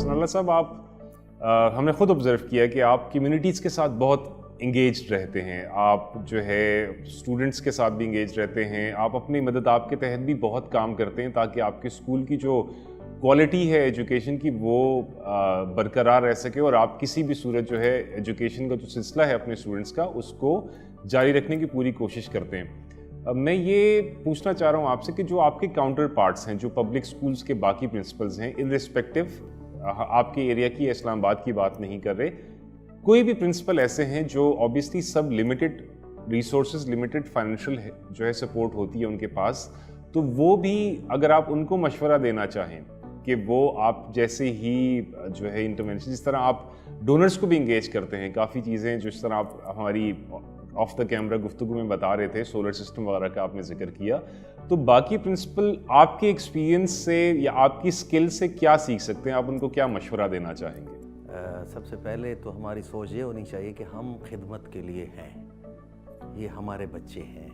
اللہ صاحب، ہم نے خود آبزرو کیا کہ آپ کمیونٹیز کے ساتھ بہت انگیجڈ رہتے ہیں. آپ جو ہے اسٹوڈنٹس کے ساتھ بھی انگیج رہتے ہیں. آپ اپنی مدد آپ کے تحت بھی بہت کام کرتے ہیں تاکہ آپ کے اسکول کی جو کوالٹی ہے ایجوکیشن کی وہ برقرار رہ سکے اور آپ کسی بھی صورت جو ہے ایجوکیشن کا جو سلسلہ ہے اپنے اسٹوڈنٹس کا اس کو جاری رکھنے کی پوری کوشش کرتے ہیں. میں یہ پوچھنا چاہ رہا ہوں آپ سے کہ جو آپ کے کاؤنٹر پارٹس ہیں، جو پبلک اسکولس کے باقی پرنسپلز ہیں، ارسپیکٹو آپ کے ایریا کی اسلام آباد کی بات نہیں کر رہے، کوئی بھی پرنسپل ایسے ہیں جو آبویسلی سب لمیٹڈ ریسورسز، لمیٹڈ فائنینشیل جو ہے سپورٹ ہوتی ہے ان کے پاس، تو وہ بھی اگر آپ ان کو مشورہ دینا چاہیں کہ وہ آپ جیسے ہی جو ہے انٹرونشن، جس طرح آپ ڈونرز کو بھی انگیج کرتے ہیں، کافی چیزیں جس طرح آپ ہماری آف دا کیمرہ گفتگو میں بتا رہے تھے، سولر سسٹم وغیرہ کا آپ نے ذکر کیا، تو باقی پرنسپل آپ کے ایکسپیرینس سے یا آپ کی اسکل سے کیا سیکھ سکتے ہیں؟ آپ ان کو کیا مشورہ دینا چاہیں گے؟ سب سے پہلے تو ہماری سوچ یہ ہونی چاہیے کہ ہم خدمت کے لیے ہیں، یہ ہمارے بچے ہیں.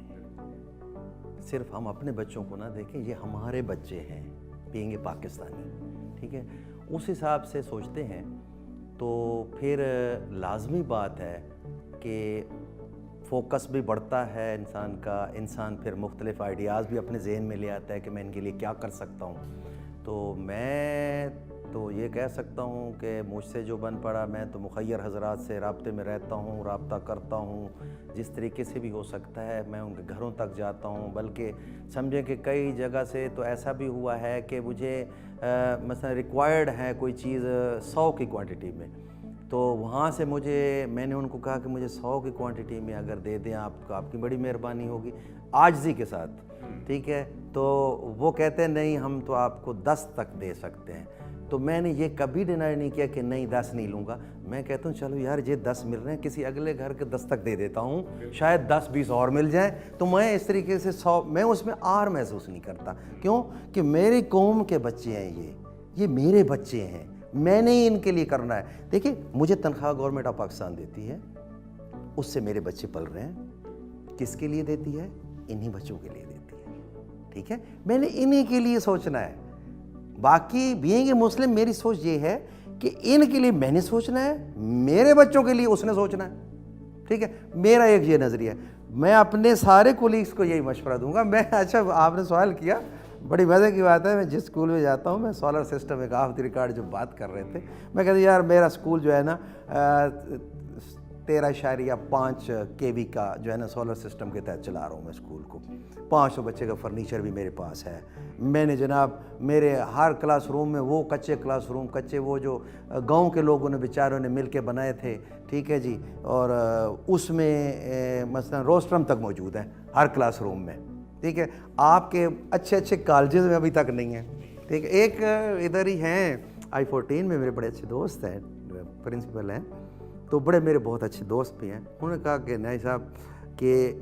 صرف ہم اپنے بچوں کو نہ دیکھیں، یہ ہمارے بچے ہیں، بینگ اے پاکستانی. ٹھیک ہے، اس حساب سے سوچتے ہیں تو پھر لازمی بات ہے کہ فوکس بھی بڑھتا ہے انسان کا. انسان پھر مختلف آئیڈیاز بھی اپنے ذہن میں لے آتا ہے کہ میں ان کے لیے کیا کر سکتا ہوں. تو میں تو یہ کہہ سکتا ہوں کہ مجھ سے جو بن پڑا، میں تو مخیر حضرات سے رابطے میں رہتا ہوں، رابطہ کرتا ہوں، جس طریقے سے بھی ہو سکتا ہے میں ان کے گھروں تک جاتا ہوں. بلکہ سمجھیں کہ کئی جگہ سے تو ایسا بھی ہوا ہے کہ مجھے مثلا ریکوائرڈ ہے کوئی چیز 100 کی کوانٹٹی میں، تو وہاں سے میں نے ان کو کہا کہ مجھے 100 کی کوانٹٹی میں اگر دے دیں آپ کی بڑی مہربانی ہوگی، عاجزی کے ساتھ. ٹھیک ہے، تو وہ کہتے ہیں نہیں ہم تو آپ کو 10 تک دے سکتے ہیں. تو میں نے یہ کبھی ڈینائی نہیں کیا کہ نہیں 10 نہیں لوں گا. میں کہتا ہوں چلو یار یہ 10 مل رہے ہیں، کسی اگلے گھر کے 10 تک دے دیتا ہوں، شاید 10-20 اور مل جائیں. تو میں اس طریقے سے 100 میں اس میں آر محسوس نہیں کرتا. کیوں کہ میری قوم کے بچے ہیں، یہ میرے بچے ہیں، میں نے ہی ان کے لیے کرنا ہے. دیکھیں مجھے تنخواہ گورنمنٹ آف پاکستان دیتی ہے، اس سے میرے بچے پل رہے ہیں. کس کے لیے دیتی ہے؟ انہی بچوں کے لیے دیتی ہے. ٹھیک ہے، میں نے انہی کے لیے سوچنا ہے. باقی بینگ اے مسلم میری سوچ یہ ہے کہ ان کے لیے میں نے سوچنا ہے، میرے بچوں کے لیے اس نے سوچنا ہے. ٹھیک ہے، میرا ایک یہ نظریہ ہے. میں اپنے سارے کولیگس کو یہی مشورہ دوں گا. اچھا آپ نے سوال کیا، بڑی مزے کی بات ہے. میں جس اسکول میں جاتا ہوں، میں سولر سسٹم ایک آف دی ریکارڈ جو بات کر رہے تھے، میں کہتا ہوں یار میرا اسکول جو ہے نا 13.5 kV کا جو ہے نا سولر سسٹم کے تحت چلا رہا ہوں میں اسکول کو. 500 بچے کا فرنیچر بھی میرے پاس ہے. میں نے جناب میرے ہر کلاس روم میں وہ کچے کلاس روم، کچے وہ جو گاؤں کے لوگوں نے بیچاروں نے مل کے بنائے تھے. ٹھیک ہے جی، اور اس میں مثلا روسٹرم تک موجود ہے ہر کلاس روم میں. ٹھیک ہے، آپ کے اچھے کالجز میں ابھی تک نہیں ہیں. ٹھیک ہے، ایک ادھر ہی ہیں I-14 میں میرے بڑے اچھے دوست ہیں، پرنسپل ہیں، تو بڑے میرے بہت اچھے دوست بھی ہیں. انہوں نے کہا کہ نہیں صاحب کہ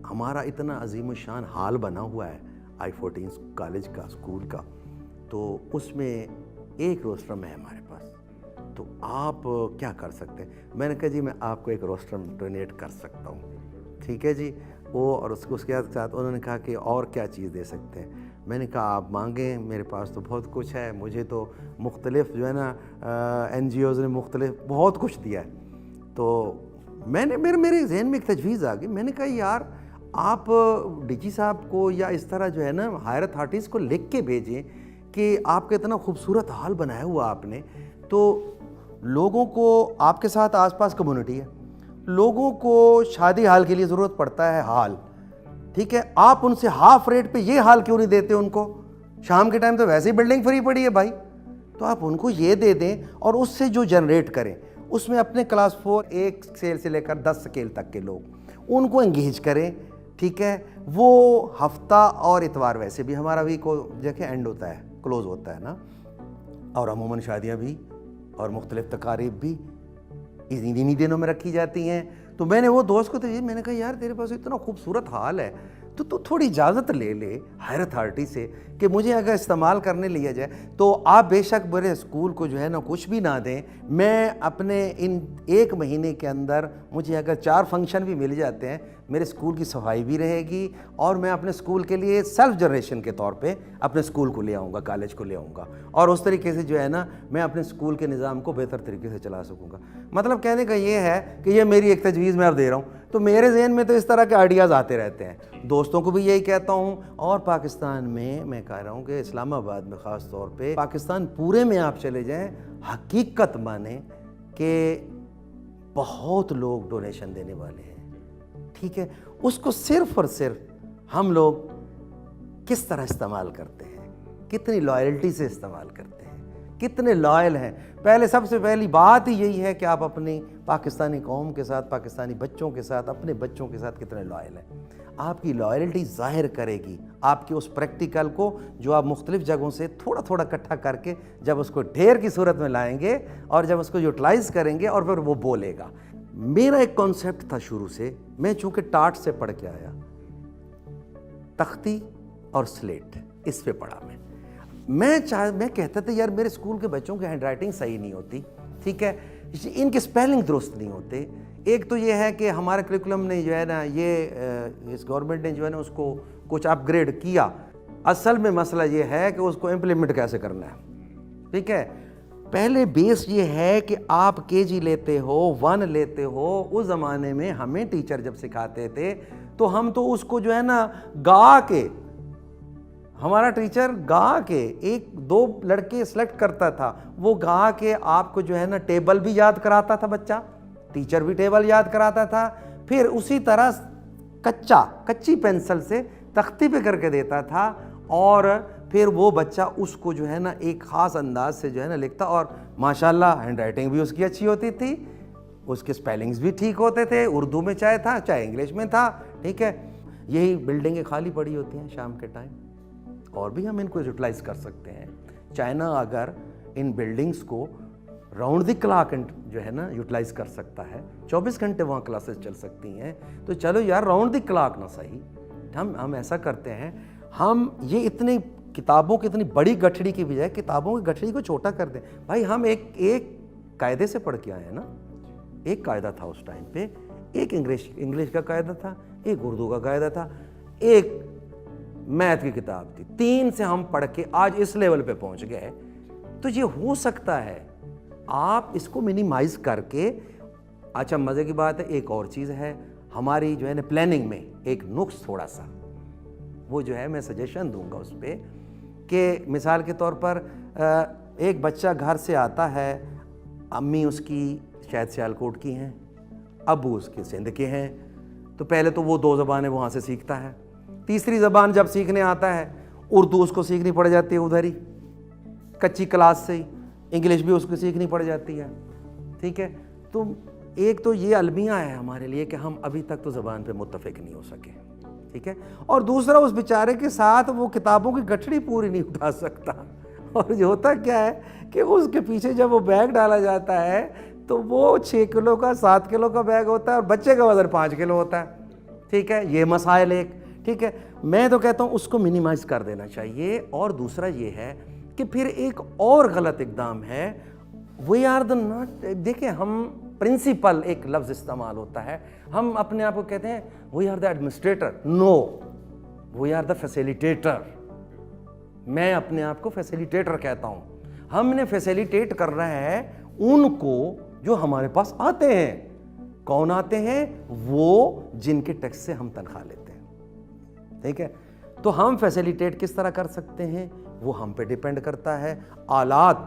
ہمارا اتنا عظیم الشان ہال بنا ہوا ہے I-14 کالج کا، اسکول کا، تو اس میں ایک روسٹرم ہے ہمارے پاس، تو آپ کیا کر سکتے ہیں؟ میں نے کہا جی میں آپ کو ایک روسٹرم ڈونیٹ کر سکتا ہوں. ٹھیک ہے جی، وہ اور اس کے ساتھ انہوں نے کہا کہ اور کیا چیز دے سکتے ہیں. میں نے کہا آپ مانگیں، میرے پاس تو بہت کچھ ہے. مجھے تو مختلف جو ہے نا NGOز نے مختلف بہت کچھ دیا ہے. تو میں نے میرے ذہن میں ایک تجویز آ گئی. میں نے کہا یار آپ ڈی جی صاحب کو یا اس طرح جو ہے نا ہائر اتھارٹیز کو لکھ کے بھیجیں کہ آپ کا اتنا خوبصورت ہال بنایا ہوا آپ نے، تو لوگوں کو آپ کے ساتھ آس پاس کمیونٹی ہے، لوگوں کو شادی ہال کے لیے ضرورت پڑتا ہے ہال. ٹھیک ہے، آپ ان سے ہاف ریٹ پہ یہ ہال کیوں نہیں دیتے ان کو؟ شام کے ٹائم تو ویسے ہی بلڈنگ فری پڑی ہے بھائی، تو آپ ان کو یہ دے دیں اور اس سے جو جنریٹ کریں، اس میں اپنے کلاس 4 1 سکیل سے لے کر 10 سکیل تک کے لوگ ان کو انگیج کریں. ٹھیک ہے، وہ ہفتہ اور اتوار ویسے بھی ہمارا ویک کو دیکھیں اینڈ ہوتا ہے، کلوز ہوتا ہے نا، اور عموماً شادیاں بھی اور مختلف تقاریب بھی انہی دنوں میں رکھی جاتی ہیں. تو میں نے وہ دوست کو میں نے کہا یار تیرے پاس اتنا خوبصورت حال ہے، تو تو تھوڑی اجازت لے لے ہائر اتھارٹی سے کہ مجھے اگر استعمال کرنے لیا جائے تو آپ بے شک میرے اسکول کو جو ہے نا کچھ بھی نہ دیں، میں اپنے ان 1 مہینے کے اندر مجھے اگر 4 فنکشن بھی مل جاتے ہیں، میرے اسکول کی صفائی بھی رہے گی اور میں اپنے اسکول کے لیے سیلف جنریشن کے طور پہ اپنے اسکول کو لے آؤں گا، کالج کو لے آؤں گا، اور اس طریقے سے جو ہے نا میں اپنے اسکول کے نظام کو بہتر طریقے سے چلا سکوں گا۔ مطلب کہنے کا یہ ہے کہ یہ میری ایک تجویز میں اب دے رہا ہوں، تو میرے ذہن میں تو اس طرح کے آئیڈیاز آتے رہتے ہیں، دوستوں کو بھی یہی کہتا ہوں، اور پاکستان میں کہہ رہا ہوں کہ اسلام آباد میں خاص طور پہ، پاکستان پورے میں آپ چلے جائیں، حقیقت مانیں کہ بہت لوگ ڈونیشن دینے والے ہیں، ٹھیک ہے، اس کو صرف اور صرف ہم لوگ کس طرح استعمال کرتے ہیں، کتنی لائلٹی سے استعمال کرتے ہیں، کتنے لائل ہیں۔ پہلے سب سے پہلی بات ہی یہی ہے کہ آپ اپنی پاکستانی قوم کے ساتھ، پاکستانی بچوں کے ساتھ، اپنے بچوں کے ساتھ کتنے لائل ہیں۔ آپ کی لائلٹی ظاہر کرے گی آپ کے اس پریکٹیکل کو جو آپ مختلف جگہوں سے تھوڑا تھوڑا اکٹھا کر کے جب اس کو ڈھیر کی صورت میں لائیں گے اور جب اس کو یوٹیلائز کریں گے اور پھر وہ بولے گا۔ میرا ایک کانسیپٹ تھا شروع سے، میں چونکہ ٹاٹ سے پڑھ کے آیا، تختی اور سلیٹ اس پہ پڑھا میں کہتا تھا یار میرے اسکول کے بچوں کی ہینڈ رائٹنگ صحیح نہیں ہوتی، ٹھیک ہے، ان کے اسپیلنگ درست نہیں ہوتے۔ ایک تو یہ ہے کہ ہمارے کریکولم نے جو ہے نا اس گورنمنٹ نے جو ہے نا اس کو کچھ اپ گریڈ کیا، اصل میں مسئلہ یہ ہے کہ اس کو امپلیمنٹ کیسے کرنا ہے، ٹھیک ہے۔ پہلے بیس یہ ہے کہ آپ KG لیتے ہو، 1 لیتے ہو، اس زمانے میں ہمیں ٹیچر جب سکھاتے تھے تو ہم تو اس کو جو ہے نا گا کے، ہمارا ٹیچر گا کے 1-2 لڑکے سلیکٹ کرتا تھا، وہ گا کے آپ کو جو ہے نا ٹیبل بھی یاد کراتا تھا بچہ، ٹیچر بھی ٹیبل یاد کراتا تھا، پھر اسی طرح کچی پینسل سے تختی پہ کر کے دیتا تھا، اور پھر وہ بچہ اس کو جو ہے نا ایک خاص انداز سے جو ہے نا لکھتا، اور ماشاءاللہ ہینڈ رائٹنگ بھی اس کی اچھی ہوتی تھی، اس کے سپیلنگز بھی ٹھیک ہوتے تھے، اردو میں چاہے تھا چاہے انگلش میں تھا، ٹھیک ہے۔ یہی بلڈنگیں خالی پڑی ہوتی ہیں شام کے ٹائم، اور بھی ہم ان کو یوٹیلائز کر سکتے ہیں۔ چائنا اگر ان بلڈنگز کو راؤنڈ دی کلاک جو ہے نا یوٹیلائز کر سکتا ہے، 24 گھنٹے وہاں کلاسز چل سکتی ہیں، تو چلو یار راؤنڈ دی کلاک نہ صحیح، ہم ایسا کرتے ہیں، ہم یہ اتنی کتابوں کی اتنی بڑی گٹھڑی کی بجائے کتابوں کی گٹھڑی کو چھوٹا کر دیں۔ بھائی ہم ایک قاعدے سے پڑھ کے آئے ہیں نا، ایک قاعدہ تھا اس ٹائم پہ، ایک انگلش کا قاعدہ تھا، ایک اردو کا قاعدہ تھا، ایک میتھ کی کتاب تھی، 3 سے ہم پڑھ کے آج اس لیول پہ پہنچ گئے۔ تو یہ ہو سکتا ہے آپ اس کو منیمائز کر کے۔ اچھا مزے کی بات ہے، ایک اور چیز ہے ہماری جو ہے نا پلاننگ میں ایک نقص تھوڑا سا، وہ جو ہے میں سجیشن دوں گا اس پہ، کہ مثال کے طور پر ایک بچہ گھر سے آتا ہے، امی اس کی شاید سیالکوٹ کی ہیں، ابو اس کے سندھ کے ہیں، تو پہلے تو وہ 2 زبانیں وہاں سے سیکھتا ہے، تیسری زبان جب سیکھنے آتا ہے اردو اس کو سیکھنی پڑ جاتی ہے ادھر ہی کچی کلاس سے ہی، انگلش بھی اس کو سیکھنی پڑ جاتی ہے، ٹھیک ہے۔ تو ایک تو یہ المیہ ہے ہمارے لیے کہ ہم ابھی تک تو زبان پہ متفق نہیں ہو سکے، ٹھیک ہے، اور دوسرا اس بیچارے کے ساتھ وہ کتابوں کی گٹھڑی پوری نہیں اٹھا سکتا، اور جو ہوتا کیا ہے کہ اس کے پیچھے جب وہ بیگ ڈالا جاتا ہے تو وہ 6 کلو کا 7 کلو کا بیگ ہوتا ہے اور بچے کا وزن 5 کلو ہوتا ہے، ٹھیک ہے، یہ مسائل ایک، ٹھیک ہے۔ میں تو کہتا ہوں اس کو منیمائز کر دینا چاہیے۔ اور دوسرا یہ ہے کہ پھر ایک اور غلط اقدام ہے، وی آر دا ناٹ، دیکھیں ہم پرنسپل ایک لفظ استعمال ہوتا ہے، ہم اپنے آپ کو کہتے ہیں we are the administrator, no, we are the facilitator. میں اپنے آپ کو فیسیلیٹیٹر کہتا ہوں۔ ہم نے فیسیلیٹیٹ کرنا ہے ان کو جو ہمارے پاس آتے ہیں۔ کون آتے ہیں؟ وہ جن کے ٹیکس سے ہم تنخواہ لیتے ہیں، ٹھیک ہے۔ تو ہم فیسیلیٹیٹ کس طرح کر سکتے ہیں وہ ہم پہ ڈیپینڈ کرتا ہے۔ آلات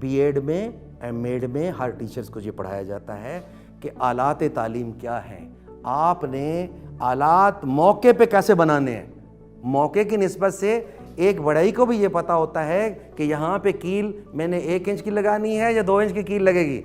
بی ایڈ میں ایم ایڈ میں ہر ٹیچرز کو یہ پڑھایا جاتا ہے کہ آلات تعلیم کیا ہیں، آپ نے آلات موقع پہ کیسے بنانے ہیں۔ موقع کی نسبت سے ایک بڑھئی کو بھی یہ پتہ ہوتا ہے کہ یہاں پہ کیل میں نے 1 انچ کی لگانی ہے یا 2 انچ کی کیل لگے گی،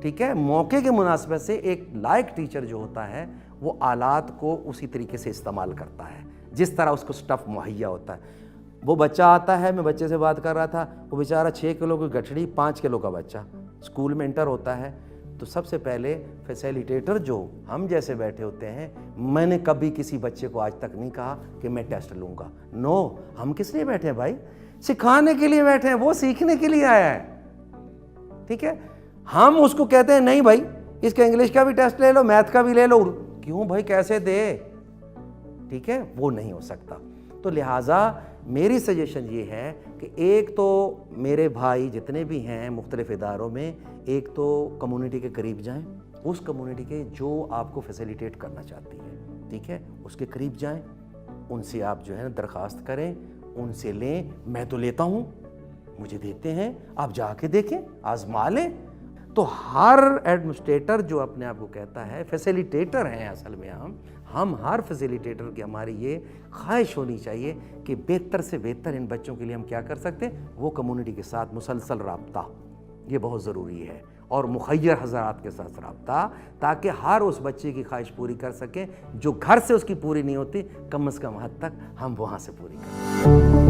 ٹھیک ہے۔ موقع کی مناسبت سے ایک لائق ٹیچر جو ہوتا ہے وہ آلات کو اسی طریقے سے استعمال کرتا ہے جس طرح اس کو سٹف مہیا ہوتا ہے۔ وہ بچہ آتا ہے، میں بچے سے بات کر رہا تھا، وہ بیچارہ 6 کلو کی گٹھڑی، 5 کلو کا بچہ اسکول میں انٹر ہوتا ہے، تو سب سے پہلے فیسیلیٹیٹر جو ہم جیسے بیٹھے ہوتے ہیں، میں نے کبھی کسی بچے کو آج تک نہیں کہا کہ میں ٹیسٹ لوں گا. نو، ہم کس لیے بیٹھے ہیں بھائی؟ سکھانے کے لیے بیٹھے ہیں، وہ سیکھنے کے لیے آیا ہے. ٹھیک ہے، ہم اس کو کہتے ہیں نہیں بھائی اس کا انگلش کا بھی ٹیسٹ لے لو، میتھ کا بھی لے لو. کیوں بھائی، کیسے دے؟ ٹھیک ہے، وہ نہیں ہو سکتا. تو لہٰذا میری سجیشن یہ ہے کہ ایک تو میرے بھائی جتنے بھی ہیں مختلف اداروں میں، ایک تو کمیونٹی کے قریب جائیں، اس کمیونٹی کے جو آپ کو فیسیلیٹیٹ کرنا چاہتی ہے، ٹھیک ہے، اس کے قریب جائیں، ان سے آپ جو ہے نا درخواست کریں، ان سے لیں. میں تو لیتا ہوں، مجھے دیتے ہیں، آپ جا کے دیکھیں، آزما لیں. تو ہر ایڈمنسٹریٹر جو اپنے آپ کو کہتا ہے فیسیلیٹیٹر ہیں، اصل میں ہم ہر فیسیلیٹیٹر کی ہماری یہ خواہش ہونی چاہیے کہ بہتر سے بہتر ان بچوں کے لیے ہم کیا کر سکتے ہیں، وہ کمیونٹی کے ساتھ مسلسل رابطہ، یہ بہت ضروری ہے، اور مخیر حضرات کے ساتھ رابطہ، تاکہ ہر اس بچے کی خواہش پوری کر سکیں جو گھر سے اس کی پوری نہیں ہوتی، کم از کم حد تک ہم وہاں سے پوری کریں.